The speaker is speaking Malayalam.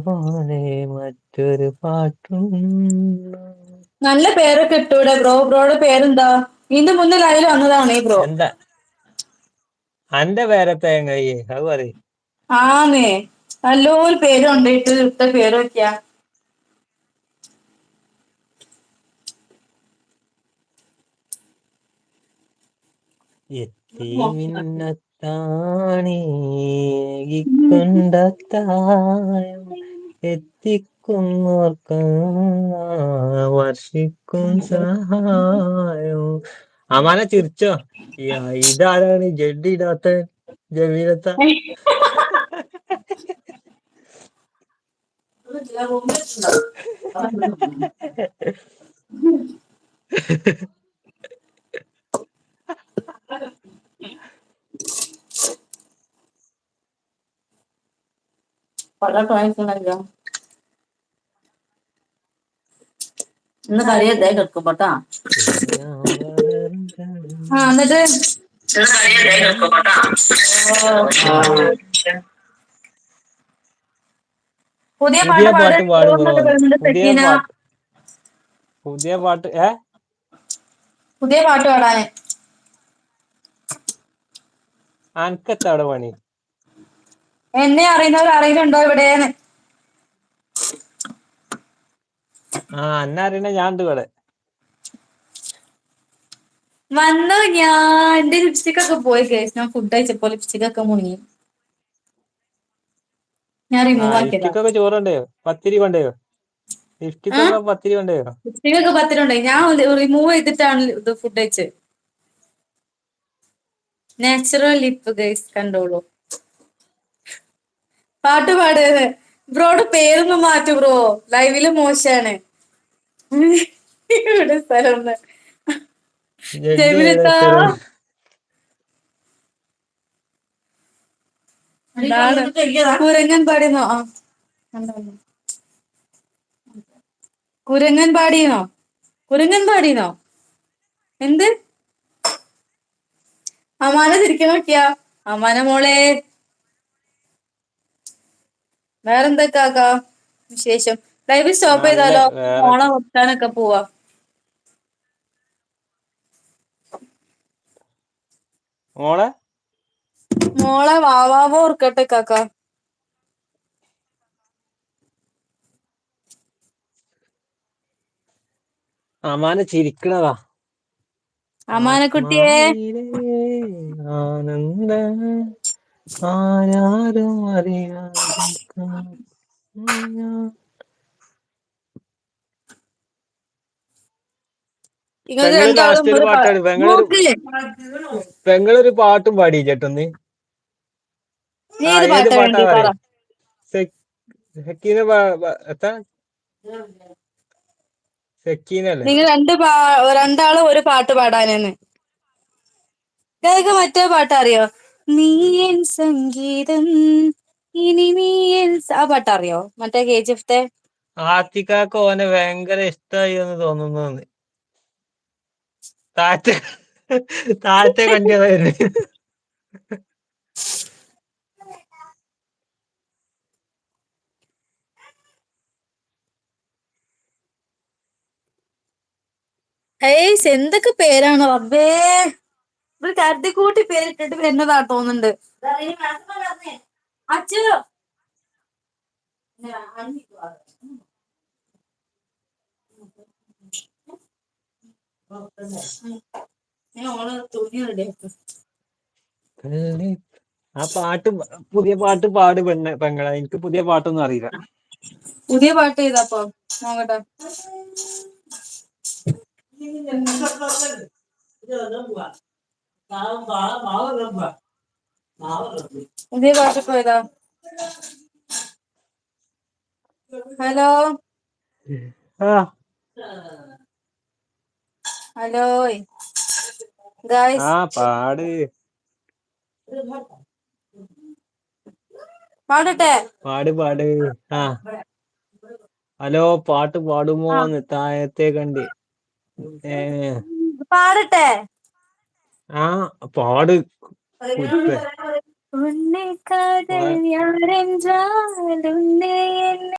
പോലെ മറ്റൊരു പാട്ടും. നല്ല പേരൊക്കെ ഇട്ടൂടെ ബ്രോ? ബ്രോയുടെ പേരെന്താ? ഇതിന്റെ മുന്നിൽ അതിൽ വന്നതാണ് ഈ ബ്രോ. എന്താ അന്റെ പേരത്തെ കയ്യേ അത് പറയും. ആന്നേ നല്ലൊരു പേര് കൊണ്ടിട്ട് ഇട്ട പേര് വെക്കാ. എത്തി മിന്നത്താണിക്കൊണ്ടത്തായം എത്തിക്കുന്നോർക്ക വർഷിക്കും സഹായം. അമാനെ ചിരിച്ചോ? ഇതാരാണ് ജഡ്ഡി ഇടാത്ത ജമീലത്ത? ഇന്ന് കളിയല്ലേ കേൾക്കുമ്പോട്ടാ. എന്നിട്ട് പുതിയ പുതിയ പാട്ട് പാട്ട് പാട് ബ്രോന്ന്. പാടുന്നുണ്ട് പുതിയ സെക്കീന. പാട്ട് പുതിയ പാട്ട് പുതിയ പാട്ട് പാടാന് അനക്കത്തെ അവിടെ പണി. എന്നെ അറിയുന്നവർ അറിയുന്നുണ്ടോ ഇവിടെന്ന്? എന്നെ അറിയണ ഞാൻ ഉണ്ട് ഇവിടെ. വന്നു ഞാൻ. എന്റെ ലിപ്സ്റ്റിക് ഒക്കെ പോയി കേസ്. ഞാൻ ഫുഡ് കഴിച്ചപ്പോ ലിപ്സ്റ്റിക് ഒക്കെ മുങ്ങി. ഞാൻ റിമൂവ് ആക്കിയതാ. ലിഫ്റ്റിക്കൊക്കെ ചോറുണ്ടയോ? പത്തിരി കൊണ്ടയോ? ലിഫ്റ്റിക്കൊക്കെ പത്തിരി കൊണ്ടയോ? ലിപ്സ്റ്റിക് ഒക്കെ പത്തിലുണ്ടായി. ഞാൻ റിമൂവ് ചെയ്തിട്ടാണ് ഇത് ഫുഡ് കഴിച്ചത്. നാച്ചുറൽ ലിപ്പ് ഗൈസ് കണ്ടോളൂ. പാട്ട് പാട്. ബ്രോയുടെ പേരൊന്നും മാറ്റു ബ്രോ. ലൈവില് മോശാണ്. ഇവിടെ സ്ഥലം ജഡ്ഡി ഏതാ ജമിനിത്താ. സ്ഥലം? കുരങ്ങൻ പാടിന്നോ? കുരങ്ങൻ പാടിയോ? കുരങ്ങൻ പാടിയോ? എന്ത്? അമാന തിരിക്കു നോക്കിയാ. അമാന മോളെ വേറെന്തൊക്കാക്കാ വിശേഷം? ലൈവ് സ്റ്റോപ്പ് നല്ല ചെയ്താലോ? വേറെ മോളെ വെക്കാനൊക്കെ പോവാ. മോളെ വാവാവോ ഓർക്കട്ടെ കാക്ക. അമാന ചിരിക്കണതാ. അമാനക്കുട്ടിയെ ആത്മാവിലെ ആനന്ദ ആരാരും അറിയാതെ നിങ്ങൾക്ക് പെങ്ങളൊരു രണ്ടാളും ലാസ്റ്റ് ഒരു ഒരു പാട്ടാണ്. നോക്കില്ലേ? പെങ്ങളൊരു പാട്ടും പാടി ചേട്ടൊന്ന്. നീ ഇത് ഏത് പാട്ടാ പാട്ടാ വേണ്ടി പറ. പറയും? സെക്കീന എത്താ? സെക്കീനല്ലേ? നിങ്ങൾ രണ്ടാളും ഒരു പാട്ട് പാടാനെന്ന്. നിങ്ങൾക്ക് മറ്റേ പാട്ട് അറിയോ? നീ എൻ സംഗീതം ഇനി നീ എൻ ആ പാട്ട് അറിയോ? മറ്റേ KGF. ആത്തിക്കാക്ക് ഓനെ ഭയങ്കര ഇഷ്ടമായി എന്ന് തോന്നുന്നു. താഴത്തെ കണ്ടിയതായിരുന്നു. ഏയ്സ് എന്തൊക്കെ പേരാണ് റബ്ബേ. ഒരു കരുതിക്കൂട്ടി പേരിട്ടിട്ട് വരുന്നതാ തോന്നുന്നുണ്ട്. അച്ചു ആ പാട്ട് പുതിയ പാട്ട് പാട് പെങ്ങളെ. എനിക്ക് പുതിയ പാട്ടൊന്നും അറിയില്ല. പുതിയ പാട്ട് ചെയ്തപ്പോ നോക്കട്ടെ. പുതിയ പാട്ട് പോയതാ. ഹലോ ഹലോ ഗായ്സ് പാട് പാടട്ടെ? പാട് പാട്. ഹലോ പാട്ട് പാടുമോന്ന് താഴത്തെ കണ്ട്. പാടട്ടെ? പാട് കുരുപ്പേ. ഉന്നെ കാതൽ യാരെഞ്ചാൽ ഉന്നെ